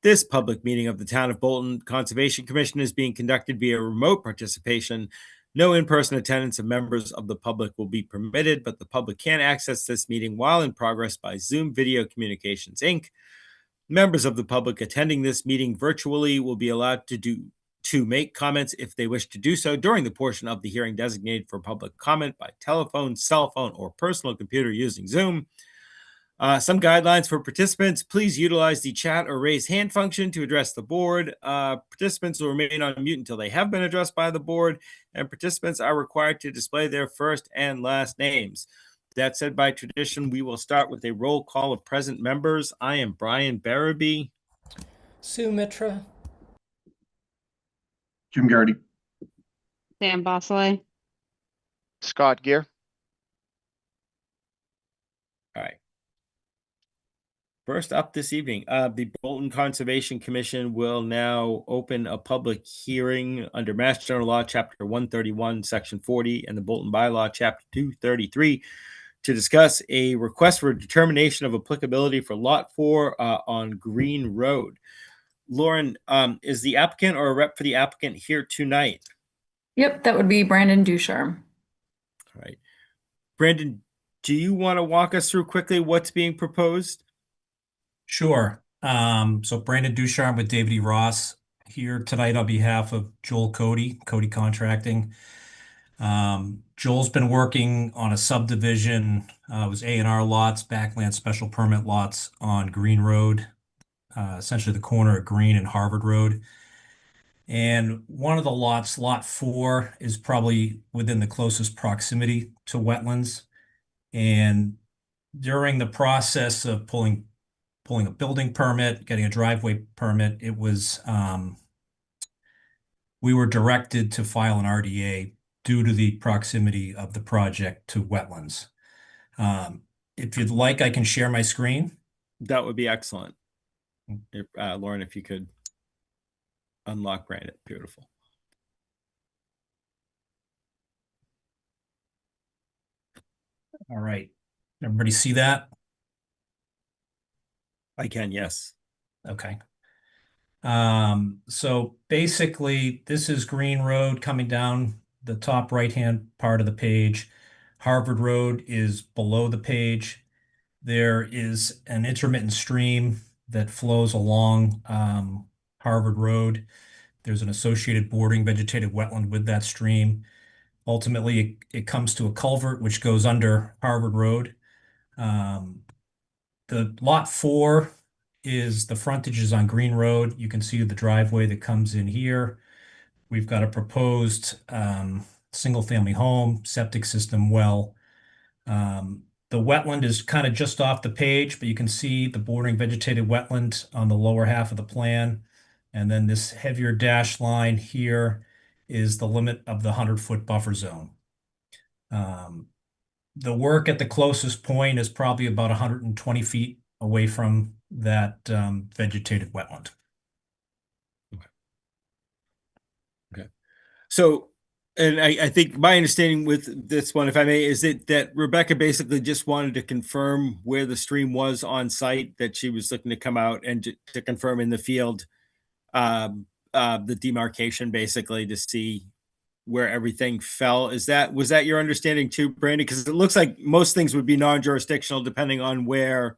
This public meeting of the Town of Bolton Conservation Commission is being conducted via remote participation. No in-person attendance of members of the public will be permitted, but the public can access this meeting while in progress by Zoom Video Communications, Inc. Members of the public attending this meeting virtually will be allowed to make comments if they wish to do so during the portion of the hearing designated for public comment by telephone, cell phone, or personal computer using Zoom. Some guidelines for participants: please utilize the chat or raise hand function to address the board. Participants will remain on mute until they have been addressed by the board, and participants are required to display their first and last names. That said, by tradition, we will start with a roll call of present members. I am Brian Barabee. Sue Mitra. Jim Garrity. Sam Bosley. Scott Gear. All right. First up this evening, the Bolton Conservation Commission will now open a public hearing under Mass General Law, Chapter 131, Section 40, and the Bolton Bylaw, Chapter 233, to discuss a request for a determination of applicability for Lot 4 on Green Road. Lauren, is the applicant or a rep for the applicant here tonight? Yep, that would be Brandon Ducharme. All right. Brandon, do you want to walk us through quickly what's being proposed? Sure. So Brandon Ducharme with David E. Ross here tonight on behalf of Joel Cody Contracting. Joel's been working on a subdivision, it was A&R lots, backland special permit lots on Green Road, essentially the corner of Green and Harvard Road. And one of the lots, Lot 4, is probably within the closest proximity to wetlands. And during the process of pulling a building permit, getting a driveway permit, it was, we were directed to file an RDA due to the proximity of the project to wetlands. If you'd like, I can share my screen. That would be excellent. If, Lauren, if you could unlock Brandon. Beautiful. All right. Everybody see that? I can, yes. Okay. So basically, this is Green Road coming down the top right-hand part of the page. Harvard Road is below the page. There is an intermittent stream that flows along Harvard Road. There's an associated bordering vegetated wetland with that stream. Ultimately, it comes to a culvert which goes under Harvard Road. The Lot 4 is the frontage is on Green Road. You can see the driveway that comes in here. We've got a proposed single-family home, septic system, well. The wetland is kind of just off the page, but you can see the bordering vegetated wetland on the lower half of the plan. And then this heavier dashed line here is the limit of the 100-foot buffer zone. The work at the closest point is probably about 120 feet away from that vegetated wetland. Okay. So, and I think my understanding with this one, if I may, is that Rebecca basically just wanted to confirm where the stream was on site, that she was looking to come out and to confirm in the field the demarcation, basically, to see where everything fell. Was that your understanding too, Brandon? Because it looks like most things would be non-jurisdictional depending on where.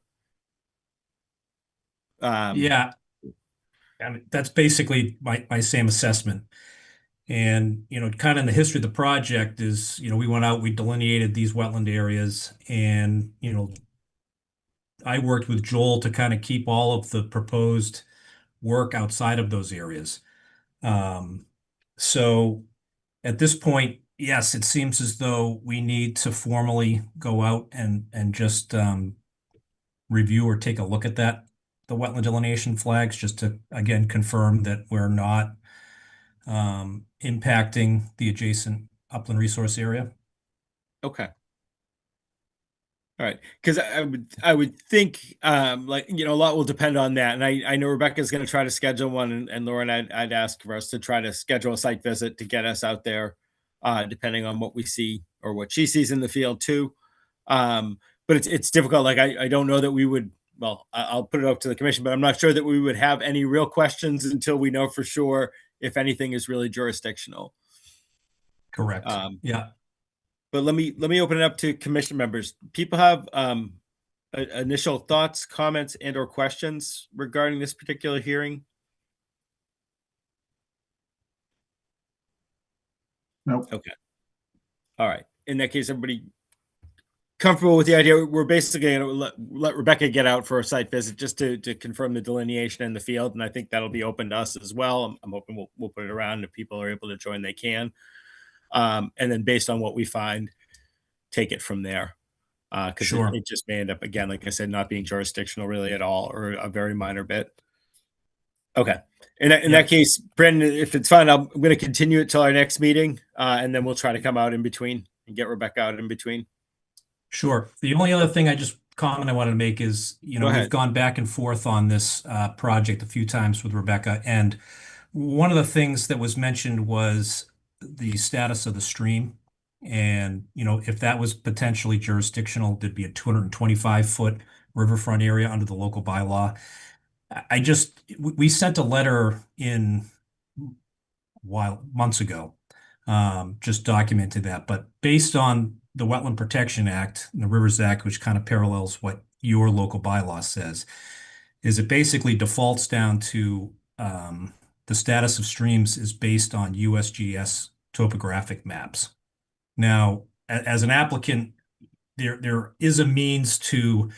Yeah, I mean, that's basically my same assessment. And, kind of in the history of the project is, we went out, we delineated these wetland areas, and, I worked with Joel to kind of keep all of the proposed work outside of those areas. So at this point, yes, it seems as though we need to formally go out and just review or take a look at the wetland delineation flags, just to, again, confirm that we're not impacting the adjacent upland resource area. Okay. All right, because I would think a lot will depend on that, and I know Rebecca's going to try to schedule one, and Lauren, I'd ask for us to try to schedule a site visit to get us out there, depending on what we see or what she sees in the field too. But it's difficult. Like I don't know that we would well, I'll put it up to the commission, but I'm not sure that we would have any real questions until we know for sure if anything is really jurisdictional. Correct. Yeah. But let me open it up to commission members. People have initial thoughts, comments, and or questions regarding this particular hearing? Nope. Okay. All right. In that case, everybody comfortable with the idea? We're basically going to let Rebecca get out for a site visit just to confirm the delineation in the field, and I think that'll be open to us as well. I'm hoping we'll put it around. If people are able to join, they can. And then based on what we find, take it from there. Because Sure. it just may end up, again, like I said, not being jurisdictional really at all, or a very minor bit. Okay. In that case, Brandon, if it's fine, I'm going to continue it till our next meeting, and then we'll try to come out in between and get Rebecca out in between. Sure. The only other thing comment I wanted to make is, Go ahead. we've gone back and forth on this project a few times with Rebecca, and one of the things that was mentioned was the status of the stream. And, if that was potentially jurisdictional, there'd be a 225-foot riverfront area under the local bylaw. We sent a letter in months ago, just documented that. But based on the Wetland Protection Act and the Rivers Act, which kind of parallels what your local bylaw says, is it basically defaults down to the status of streams is based on USGS topographic maps. Now, as an applicant, there is a means to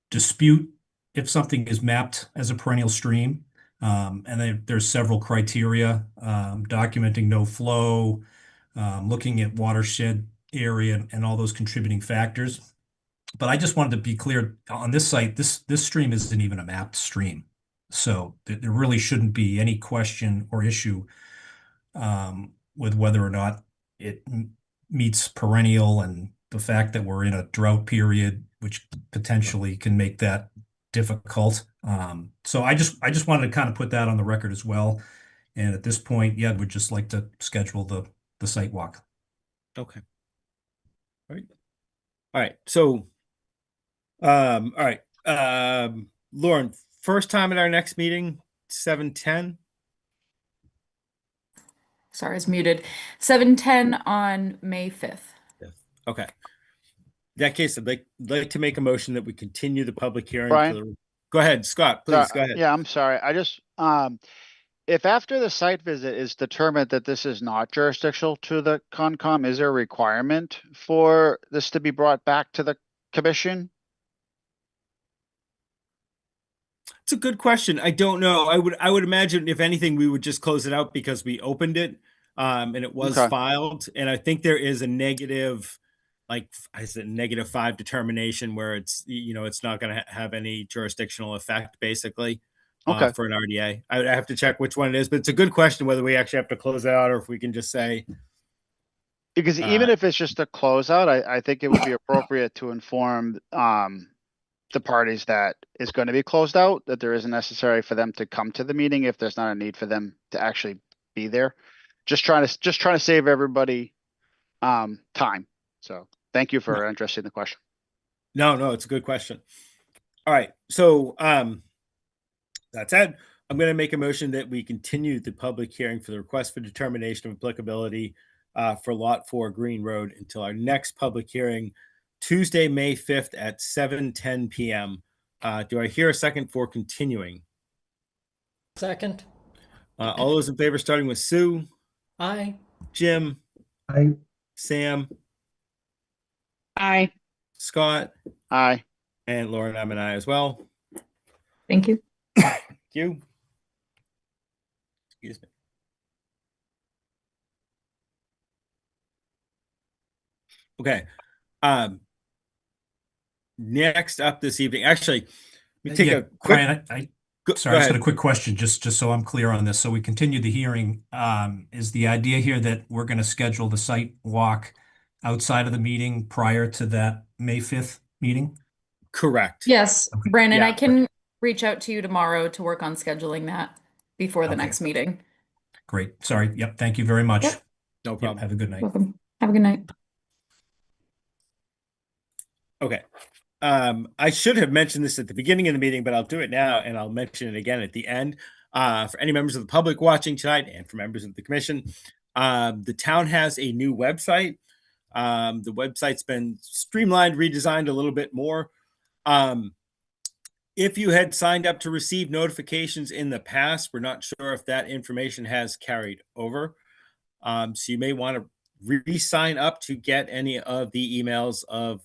dispute if something is mapped as a perennial stream. And then there's several criteria, documenting no flow, looking at watershed area and all those contributing factors. But I just wanted to be clear on this site, this stream isn't even a mapped stream. So there really shouldn't be any question or issue with whether or not it meets perennial, and the fact that we're in a drought period, which potentially can make that difficult. So I just wanted to kind of put that on the record as well. And at this point, we'd just like to schedule the site walk. Okay. All right. So, all right. Lauren, first time at our next meeting, 7:10. Sorry, it's muted. 7:10 on May 5th. Okay. In that case, I'd like to make a motion that we continue the public hearing. Brian? Go ahead, Scott, please, go ahead. Yeah, I'm sorry. I just, if after the site visit is determined that this is not jurisdictional to the Concom, is there a requirement for this to be brought back to the commission? It's a good question. I don't know. I would imagine if anything, we would just close it out because we opened it, and it was Okay. filed. And I think there is a negative, like I said, -5 determination where it's, it's not going to have any jurisdictional effect, basically, Okay. for an RDA. I would have to check which one it is, but it's a good question whether we actually have to close it out or if we can just say, Because even if it's just a closeout, I think it would be appropriate to inform, the parties that is going to be closed out, that there isn't necessary for them to come to the meeting if there's not a need for them to actually be there. Just trying to save everybody, time. So thank you for addressing the question. No, it's a good question. All right. So, that said, I'm going to make a motion that we continue the public hearing for the request for determination of applicability for Lot 4 Green Road until our next public hearing, Tuesday, May 5th at 7:10 p.m. Do I hear a second for continuing? Second. All those in favor, starting with Sue, Aye. Jim, Aye. Sam, Aye. Scott, Aye. and Lauren. I'm an aye as well. Thank you. Thank you. Excuse me. Okay. Next up this evening, actually, let me take a quick. Brian, I Go sorry, I just ahead. got a quick question, just so I'm clear on this. So we continue the hearing. Is the idea here that we're going to schedule the site walk outside of the meeting prior to that May 5th meeting? Correct. Yes, Okay. Brandon, Yeah. I can reach out to you tomorrow to work on scheduling that before the Okay. next meeting. Great. Sorry. Yep. Thank you very much. Yep. No Yep, problem. have a good night. Welcome. Have a good night. Okay. I should have mentioned this at the beginning of the meeting, but I'll do it now, and I'll mention it again at the end. For any members of the public watching tonight and for members of the commission, the town has a new website. The website's been streamlined, redesigned a little bit more. If you had signed up to receive notifications in the past, we're not sure if that information has carried over. So you may want to re-sign up to get any of the emails of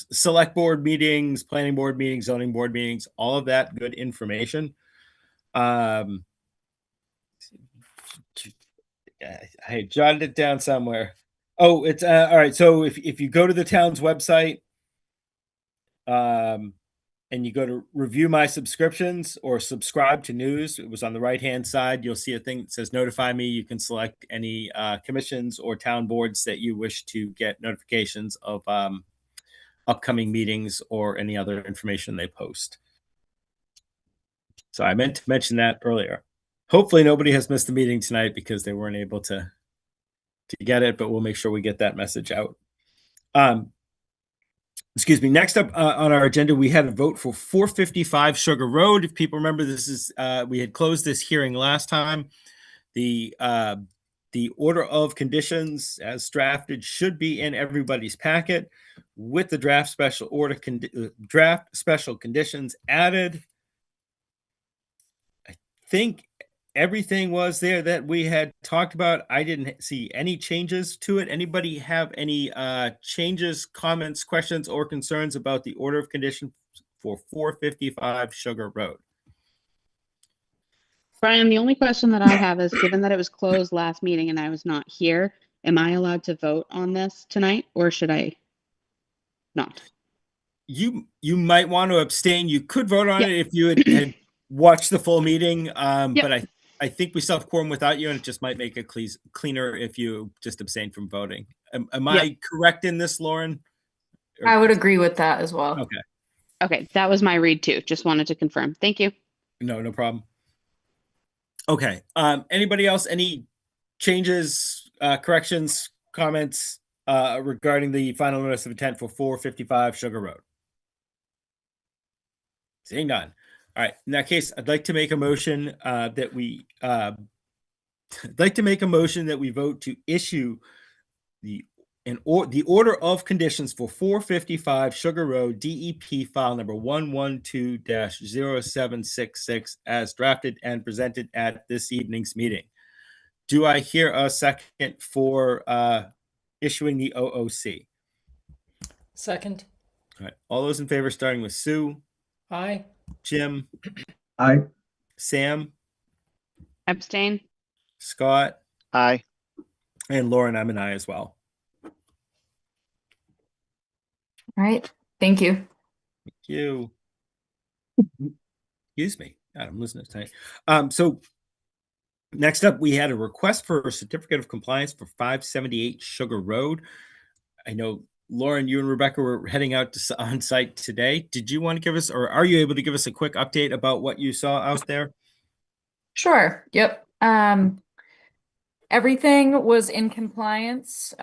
select board meetings, planning board meetings, zoning board meetings, all of that good information. I jotted it down somewhere. Oh, it's all right. So if you go to the town's website, and you go to review my subscriptions or subscribe to news, it was on the right-hand side. You'll see a thing that says notify me. You can select any commissions or town boards that you wish to get notifications of upcoming meetings or any other information they post. So I meant to mention that earlier. Hopefully nobody has missed the meeting tonight because they weren't able to get it, but we'll make sure we get that message out. Excuse me. Next up on our agenda, we had a vote for 455 Sugar Road. If people remember, this is we had closed this hearing last time. The order of conditions as drafted should be in everybody's packet, with the draft special conditions added. I think everything was there that we had talked about. I didn't see any changes to it. Anybody have any changes, comments, questions, or concerns about the order of conditions for 455 Sugar Road? Brian, the only question that I have is, given that it was closed last meeting and I was not here, am I allowed to vote on this tonight, or should I not? You might want to abstain. You could vote on it if you had watched the full meeting, but I think we still have quorum without you, and it just might make it cleaner if you just abstain from voting. Am I correct in this, Lauren? I would agree with that as well. Okay. Okay, that was my read too. Just wanted to confirm. Thank you. No problem. Okay. Anybody else? Any changes, corrections, comments regarding the final notice of intent for 455 Sugar Road? Seeing none. All right. In that case, I'd like to make a motion that we vote to issue the order of conditions for 455 Sugar Road, DEP file number 112-0766 as drafted and presented at this evening's meeting. Do I hear a second for issuing the OOC? Second. All right. All those in favor, starting with Sue, Aye. Jim, Aye. Sam, Abstain. Scott, Aye. and Lauren. I'm an aye as well. All right. Thank you. Thank you. Excuse me. God, I'm losing it tonight. So next up, we had a request for a certificate of compliance for 578 Sugar Road. I know, Lauren, you and Rebecca were heading out to on site today. Did you want to give us, or are you able to give us a quick update about what you saw out there? Sure. Yep. Everything was in compliance.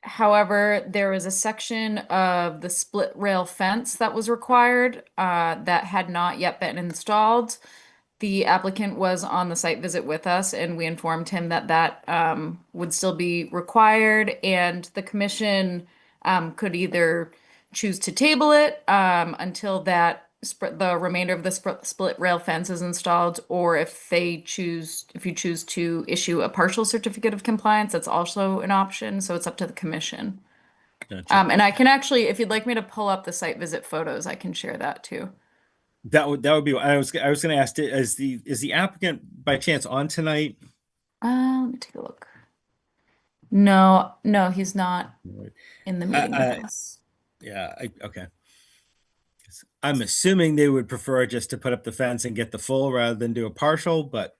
However, there was a section of the split rail fence that was required that had not yet been installed. The applicant was on the site visit with us, and we informed him that that would still be required, and the commission could either choose to table it until that the remainder of the split rail fence is installed, or if you choose to issue a partial certificate of compliance, that's also an option. So it's up to the commission. Gotcha. And I can actually, if you'd like me to pull up the site visit photos, I can share that too. That would be. I was going to ask, is the applicant by chance on tonight? Let me take a look. No, he's not in the meeting with us. Yeah. Okay. I'm assuming they would prefer just to put up the fence and get the full rather than do a partial, but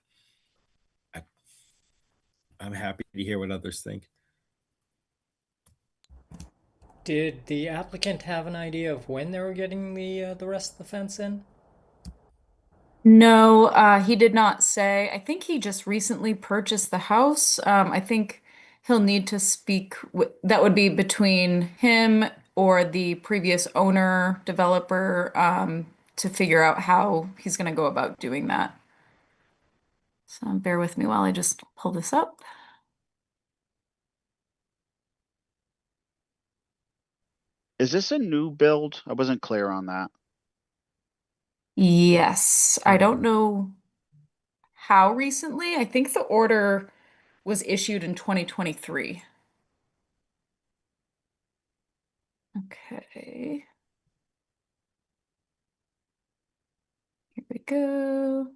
I'm happy to hear what others think. Did the applicant have an idea of when they were getting the rest of the fence in? No, he did not say. I think he just recently purchased the house. I think he'll need to speak that would be between him, or the previous owner, developer, to figure out how he's going to go about doing that. So bear with me while I just pull this up. Is this a new build? I wasn't clear on that. Yes, I don't know how recently. I think the order was issued in 2023. Okay. Here we go.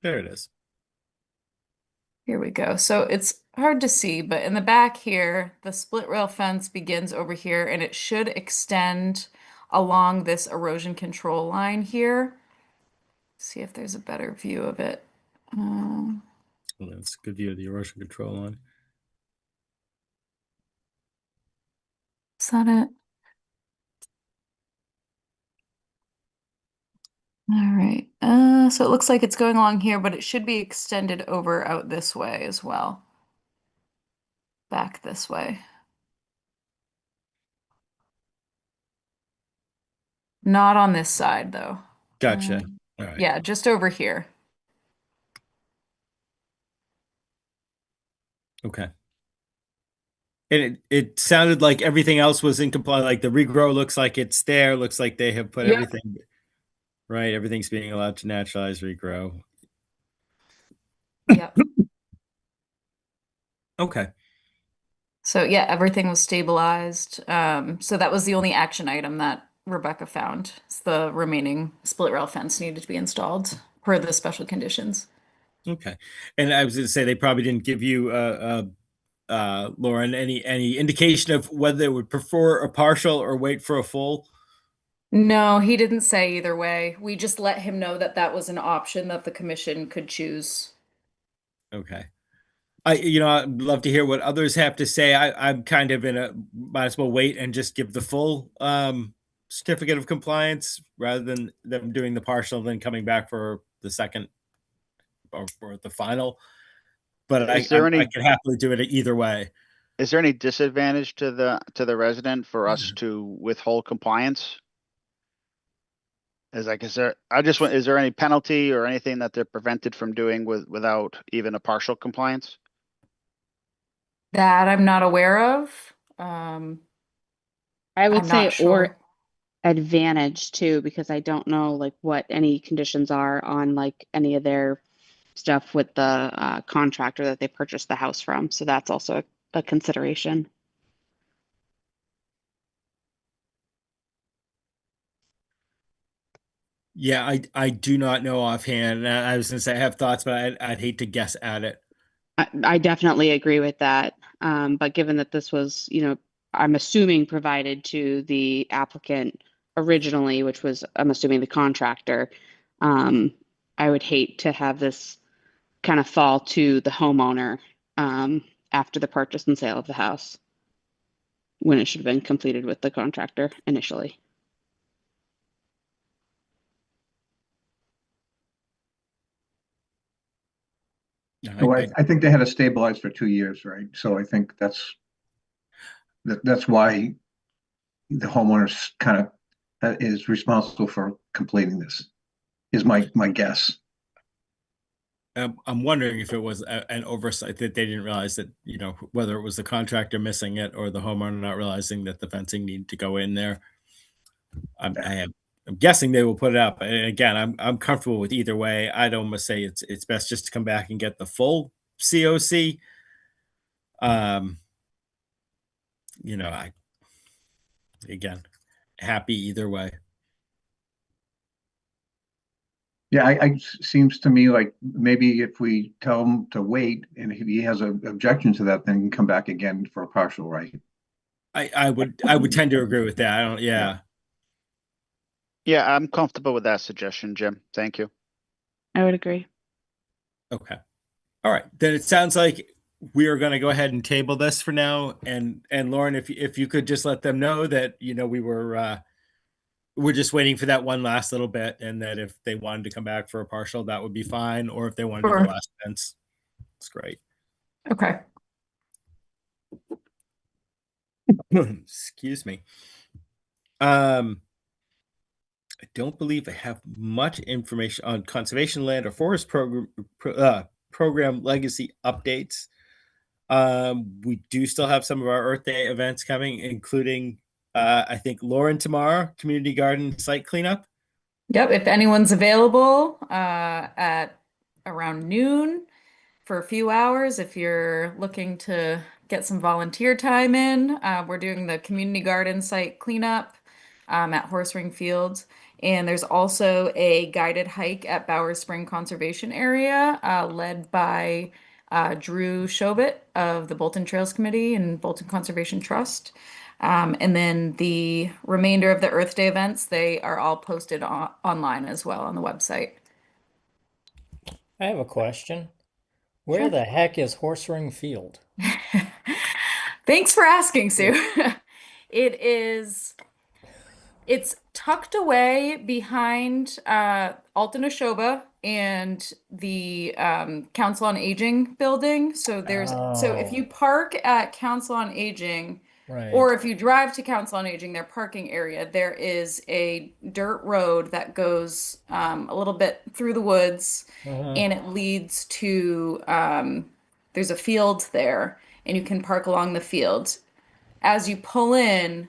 There it is. Here we go. So it's hard to see, but in the back here, the split rail fence begins over here and it should extend along this erosion control line here. See if there's a better view of it. Well, that's a good view of the erosion control line. Is that it? All right. So it looks like it's going along here, but it should be extended over out this way as well. Back this way. Not on this side though. Gotcha. All right. Yeah, just over here. Okay. And it sounded like everything else was in compliance. Like the regrow looks like it's there. Looks like they have put Yep. everything right. Everything's being allowed to naturalize, regrow. Yep. Okay. So yeah, everything was stabilized. So that was the only action item that Rebecca found. It's the remaining split rail fence needed to be installed per the special conditions. Okay. And I was going to say they probably didn't give you, Lauren, any indication of whether they would prefer a partial or wait for a full. No, he didn't say either way. We just let him know that that was an option that the commission could choose. Okay. I'd love to hear what others have to say. I'm kind of in a might as well wait and just give the full certificate of compliance rather than them doing the partial, then coming back for the second or for the final. But I Is there any- could happily do it either way. Is there any disadvantage to the resident for us to withhold compliance? Is there any penalty or anything that they're prevented from doing without even a partial compliance? That I'm not aware of. I would I'm say not sure. or advantage too, because I don't know like what any conditions are on like any of their stuff with the contractor that they purchased the house from. So that's also a consideration. Yeah, I do not know offhand. I was going to say I have thoughts, but I'd hate to guess at it. I definitely agree with that. But given that this was, I'm assuming provided to the applicant originally, which was, I'm assuming the contractor, I would hate to have this kind of fall to the homeowner after the purchase and sale of the house when it should have been completed with the contractor initially. No, So I think they had to stabilize for 2 years, right? So I think that's why the homeowners kind of is responsible for completing this, is my guess. I'm wondering if it was an oversight that they didn't realize that, whether it was the contractor missing it or the homeowner not realizing that the fencing needed to go in there. I'm guessing they will put it up. And again, I'm comfortable with either way. I'd almost say it's best just to come back and get the full COC. Again, happy either way. Yeah, seems to me like maybe if we tell him to wait and if he has an objection to that, then he can come back again for a partial, right? I would tend to agree with that. I don't. Yeah. Yeah, I'm comfortable with that suggestion, Jim. Thank you. I would agree. Okay. All right. Then it sounds like we are going to go ahead and table this for now. And Lauren, if you could just let them know that we're just waiting for that one last little bit, and that if they wanted to come back for a partial, that would be fine. Or if they wanted to do Sure. the last fence, it's great. Okay. Excuse me. I don't believe I have much information on conservation land or forest program legacy updates. We do still have some of our Earth Day events coming, including I think Lauren tomorrow, community garden site cleanup. Yep, if anyone's available at around noon for a few hours, if you're looking to get some volunteer time in, we're doing the community garden site cleanup at Horse Ring Field. And there's also a guided hike at Bowers Spring Conservation Area led by Drew Shobit of the Bolton Trails Committee and Bolton Conservation Trust. And then the remainder of the Earth Day events, they are all posted online as well on the website. I have a question. Where Sure. the heck is Horse Ring Field? Thanks for asking, Sue. It's tucked away behind Alton Ashoba and the Council on Aging building. So if you park at Council on Aging, Right. or if you drive to Council on Aging, their parking area, there is a dirt road that goes a little bit through the woods, and it leads to there's a field there, and you can park along the field. As you pull in,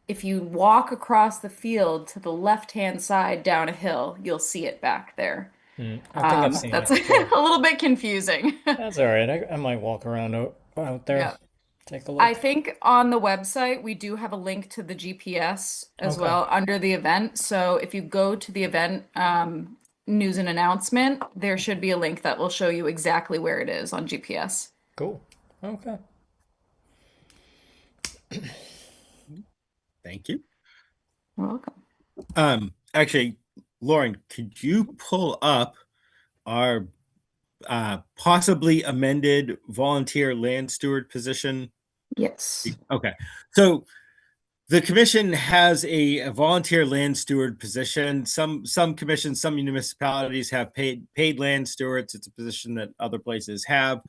if you walk across the field to the left-hand side down a hill, you'll see it back there. I think I've seen That's it. a little bit confusing. That's all right. I might walk around out there, Yeah. take a look. I think on the website, we do have a link to the GPS as Okay. well under the event. So if you go to the event news and announcement, there should be a link that will show you exactly where it is on GPS. Cool. Okay. Thank you. You're welcome. Actually, Lauren, could you pull up our possibly amended volunteer land steward position? Yes. Okay. So the commission has a volunteer land steward position. Some commissions, some municipalities have paid land stewards. It's a position that other places have.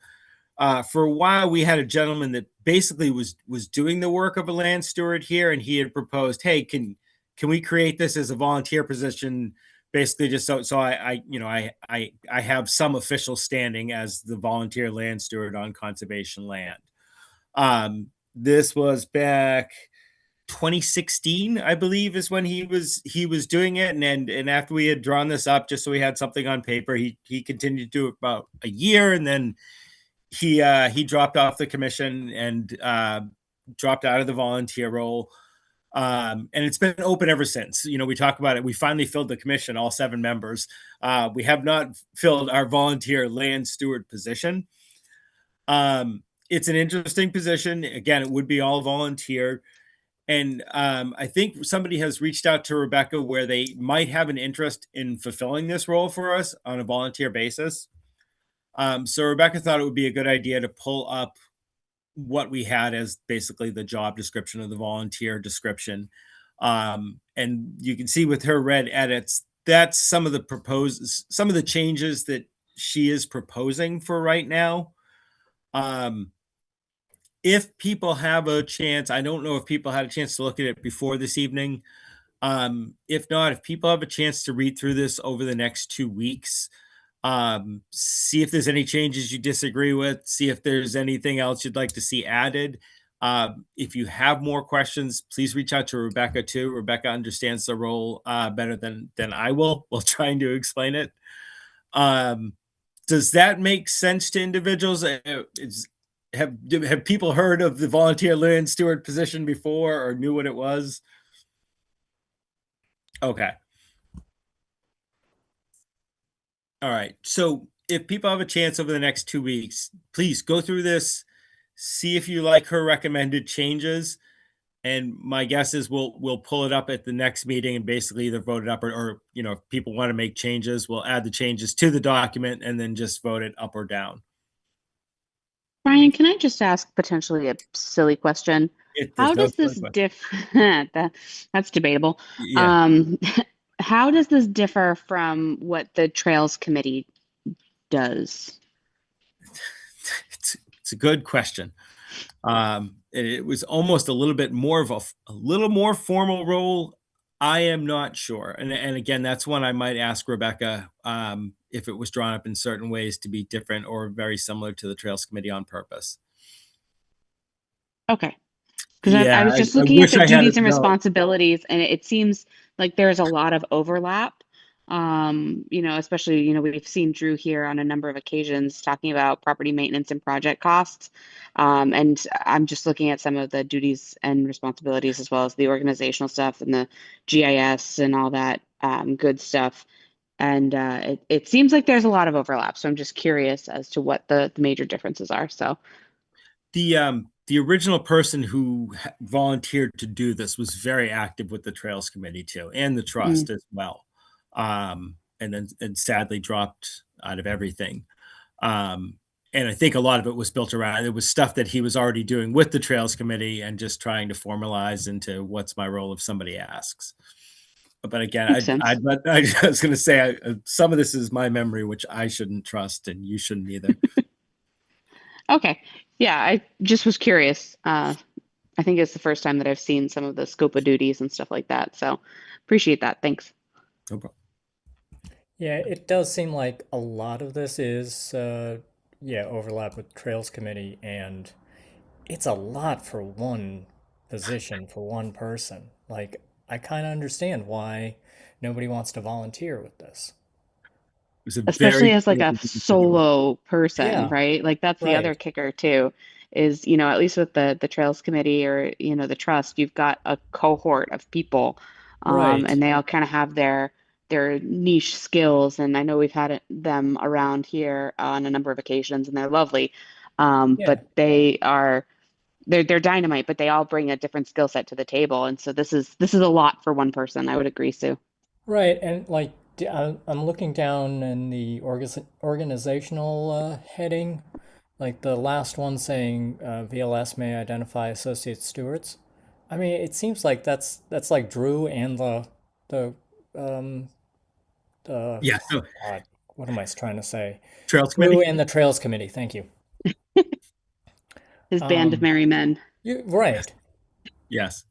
For a while, we had a gentleman that basically was doing the work of a land steward here, and he had proposed, "Hey, can we create this as a volunteer position?" Basically, just so I have some official standing as the volunteer land steward on conservation land. This was back 2016, I believe, is when he was doing it, and after we had drawn this up, just so we had something on paper, he continued to do it about a year, and then he dropped off the commission and dropped out of the volunteer role. And it's been open ever since. We talk about it. We finally filled the commission, all 7 members. We have not filled our volunteer land steward position. It's an interesting position. Again, it would be all volunteer. And I think somebody has reached out to Rebecca where they might have an interest in fulfilling this role for us on a volunteer basis. So Rebecca thought it would be a good idea to pull up what we had as basically the job description of the volunteer description. And you can see with her red edits, that's some of the changes that she is proposing for right now. If people have a chance, I don't know if people had a chance to look at it before this evening. If not, if people have a chance to read through this over the next 2 weeks, see if there's any changes you disagree with, see if there's anything else you'd like to see added. If you have more questions, please reach out to Rebecca too. Rebecca understands the role better than I will while trying to explain it. Does that make sense to individuals? Have people heard of the volunteer land steward position before or knew what it was? Okay. All right. So if people have a chance over the next 2 weeks, please go through this, see if you like her recommended changes. And my guess is we'll pull it up at the next meeting and basically either vote it up or if people want to make changes, we'll add the changes to the document and then just vote it up or down. Brian, can I just ask potentially a silly question? How does this that's debatable. Yeah. How does this differ from what the Trails Committee does? It's a good question. It was almost a little bit more of a little more formal role. I am not sure. And again, that's one I might ask Rebecca, if it was drawn up in certain ways to be different or very similar to the Trails Committee on purpose. Okay. Because I was just I looking at wish the I had duties it and known. responsibilities, and it seems like there's a lot of overlap. Especially, we've seen Drew here on a number of occasions talking about property maintenance and project costs. And I'm just looking at some of the duties and responsibilities as well as the organizational stuff and the GIS and all that good stuff. And it seems like there's a lot of overlap. So I'm just curious as to what the major differences are. So The original person who volunteered to do this was very active with the Trails Committee too, and the trust as well. And sadly dropped out of everything. And I think a lot of it was built around, it was stuff that he was already doing with the Trails Committee and just trying to formalize into what's my role if somebody asks. But again, Makes sense. I was going to say, some of this is my memory, which I shouldn't trust, and you shouldn't either. Okay. Yeah, I just was curious. I think it's the first time that I've seen some of the scope of duties and stuff like that. So appreciate that. Thanks. No problem. Yeah, it does seem like a lot of this is, overlap with Trails Committee, and it's a lot for one position, for one person. Like, I kind of understand why nobody wants to volunteer with this. It was a Especially very as like a individual. solo person, Yeah, right? Like that's the other right, kicker too, is, at least with the Trails Committee or, the trust, you've got a cohort of people, right. and they all kind of have their niche skills. And I know we've had them around here on a number of occasions, and they're lovely. Yeah, But they're dynamite, but they all bring a different skill set to the table. And so this is a lot for one person. I would agree, Sue. right. And like, I'm looking down in the organizational heading, like the last one saying VLS may identify associate stewards. I mean, it seems like that's like Drew and the um Yeah, so God, what am I trying to say? Trails Drew Committee. and the Trails Committee. Thank you. His band of Um, merry men. right. Yes.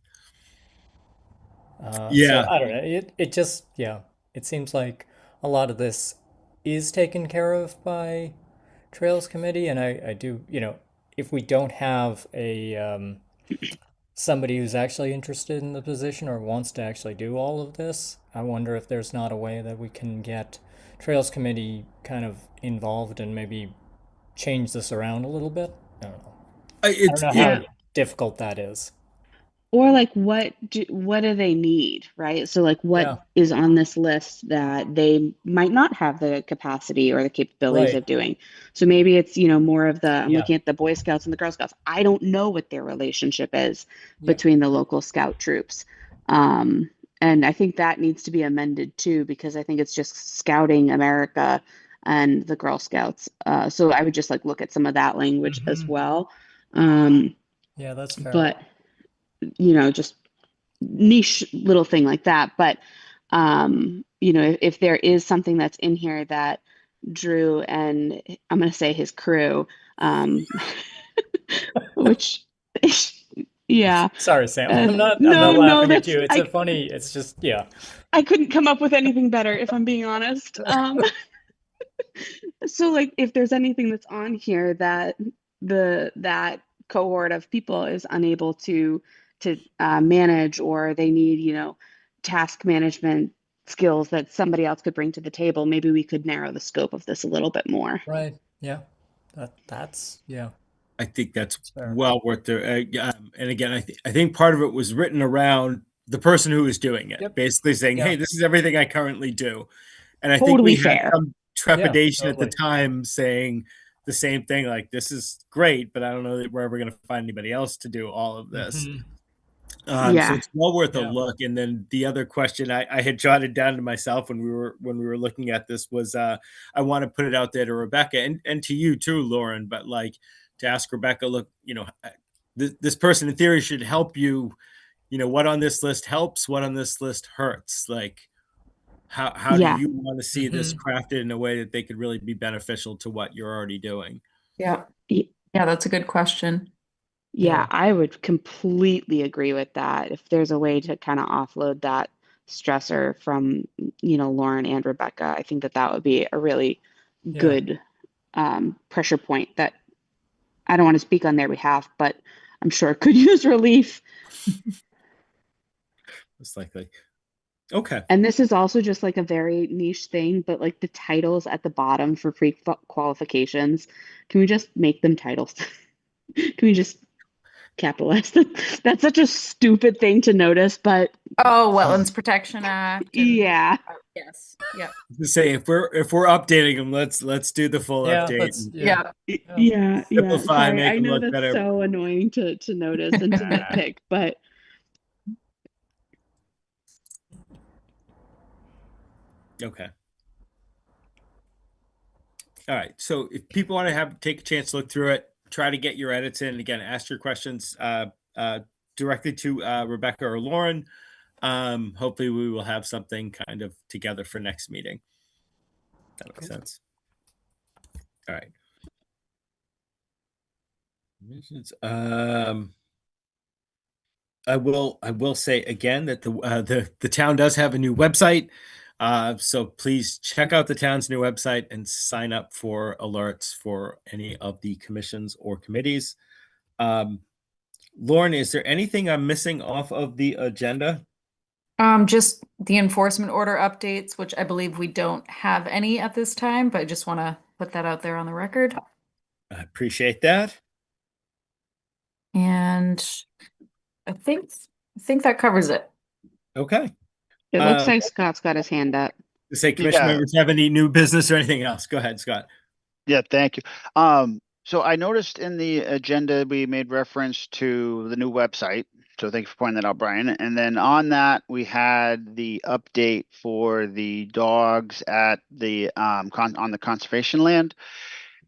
So Yeah. I don't know. It just it seems like a lot of this is taken care of by Trails Committee, and I do, if we don't have a somebody who's actually interested in the position or wants to actually do all of this, I wonder if there's not a way that we can get Trails Committee kind of involved and maybe change this around a little bit. I don't know. I don't know Yeah. how difficult that is. Or like what do they need, right? So like Yeah, what is on this list that they might not have the capacity or the capabilities right. of doing. So maybe it's, more of I'm Yeah, looking at the Boy Scouts and the Girl Scouts. I don't know what their relationship is yeah. between the local scout troops. And I think that needs to be amended too, because I think it's just Scouting America and the Girl Scouts. So I would just like look at some of that language as well. Yeah, that's fair. But just niche little thing like that. But if there is something that's in here that Drew and I'm going to say his crew, which yeah, Sorry, Sam. I'm not no, laughing at that's you. It's just I couldn't come up with anything better if I'm being honest. So like if there's anything that's on here that that cohort of people is unable to manage, or they need, task management skills that somebody else could bring to the table, maybe we could narrow the scope of this a little bit more. right. Yeah. That's I think that's fair. well worth the. And again, I think part of it was written around the person who was doing it, Yep. basically saying, Yeah. "Hey, this is everything I currently do." And I think Totally we had fair. some trepidation at the totally. time, saying the same thing, like, "This is great, but I don't know that we're ever going to find anybody else to do all of this." Mhm. So Yeah. it's well worth a Yeah. look. And then the other question I had jotted down to myself when we were looking at this was, I want to put it out there to Rebecca and to you too, Lauren, but like to ask Rebecca, look, this person in theory should help you. What on this list helps, what on this list hurts. Like, how do Yeah. you want to see this Mhm. crafted in a way that they could really be beneficial to what you're already doing? Yeah. Y- Yeah, that's a good question. Yeah, Yeah. I would completely agree with that. If there's a way to kind of offload that stressor from, Lauren and Rebecca, I think that that would be a really Yeah. good pressure point that I don't want to speak on their behalf, but I'm sure could use relief. Most likely. Okay. And this is also just like a very niche thing, but like the titles at the bottom for pre-qualifications, can we just make them titles? Can we just capitalize them? That's such a stupid thing to notice, but Oh, Wetlands Protection Act. And, yeah. yes. Yep. To say if we're updating them, let's do the full Yeah, update. let's and Yeah. Yeah, Simplify, Sorry, make I them know look that's better. so annoying to notice and to nitpick, but Okay. All right. So if people want to take a chance to look through it, try to get your edits in. Again, ask your questions directly to Rebecca or Lauren. Hopefully we will have something kind of together for next meeting. That makes sense. All right. I will say again that the town does have a new website. So please check out the town's new website and sign up for alerts for any of the commissions or committees. Lauren, is there anything I'm missing off of the agenda? Just the enforcement order updates, which I believe we don't have any at this time, but I just want to put that out there on the record. I appreciate that. And I think that covers it. Okay. it looks like Scott's got his hand up. To say commission Yeah. members have any new business or anything else? Go ahead, Scott. Yeah, thank you. So I noticed in the agenda, we made reference to the new website. So thank you for pointing that out, Brian. And then on that, we had the update for the dogs at the on the conservation land.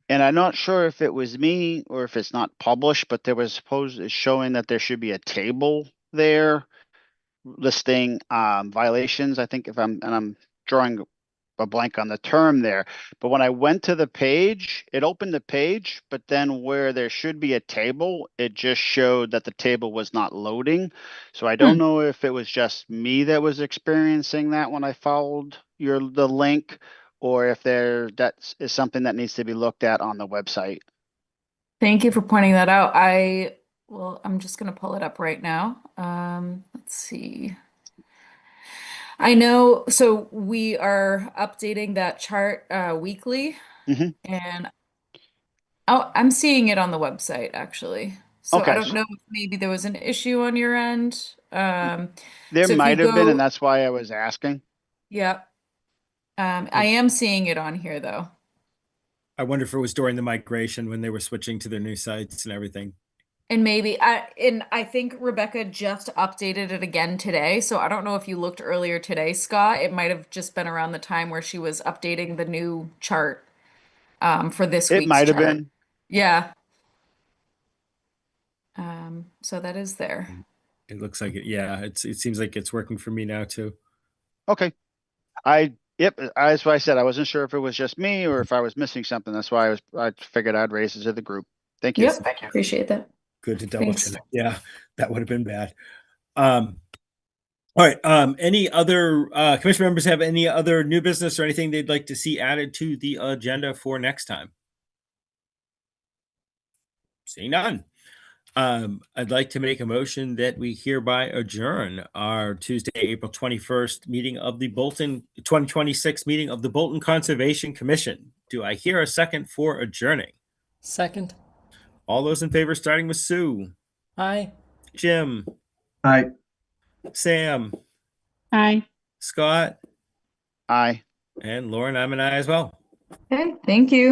And I'm not sure if it was me or if it's not published, but there was showing that there should be a table there listing violations. I think I'm drawing a blank on the term there, but when I went to the page, it opened the page, but then where there should be a table, it just showed that the table was not loading. So I don't know if it was just me that was experiencing that when I followed the link, or if that is something that needs to be looked at on the website. Thank you for pointing that out. I'm just going to pull it up right now. Let's see. I know, so we are updating that chart weekly, Mhm. and I'm seeing it on the website actually. So I Okay, don't know if maybe there was an issue on your end. there So if you might have been, and go, that's why I was asking. yeah, I am seeing it on here though. I wonder if it was during the migration when they were switching to their new sites and everything. And maybe I think Rebecca just updated it again today. So I don't know if you looked earlier today, Scott. It might have just been around the time where she was updating the new chart for this It week's might have chart. been. Yeah. So that is there. It looks like it. Yeah, it seems like it's working for me now too. Okay. Yep, that's why I said I wasn't sure if it was just me or if I was missing something. That's why I figured I'd raise it to the group. Thank you. Yep. Appreciate that. Good to double Thanks. check. Yeah, that would have been bad. All right. Any other commission members have any other new business or anything they'd like to see added to the agenda for next time? Seeing none. I'd like to make a motion that we hereby adjourn our Tuesday, April 21st meeting of the Bolton 2026 meeting of the Bolton Conservation Commission. Do I hear a second for adjourning? Second. All those in favor, starting with Sue, Aye. Jim, Hi. Sam, Hi. Scott, Aye. and Lauren. I'm an aye as well. Okay. Thank you.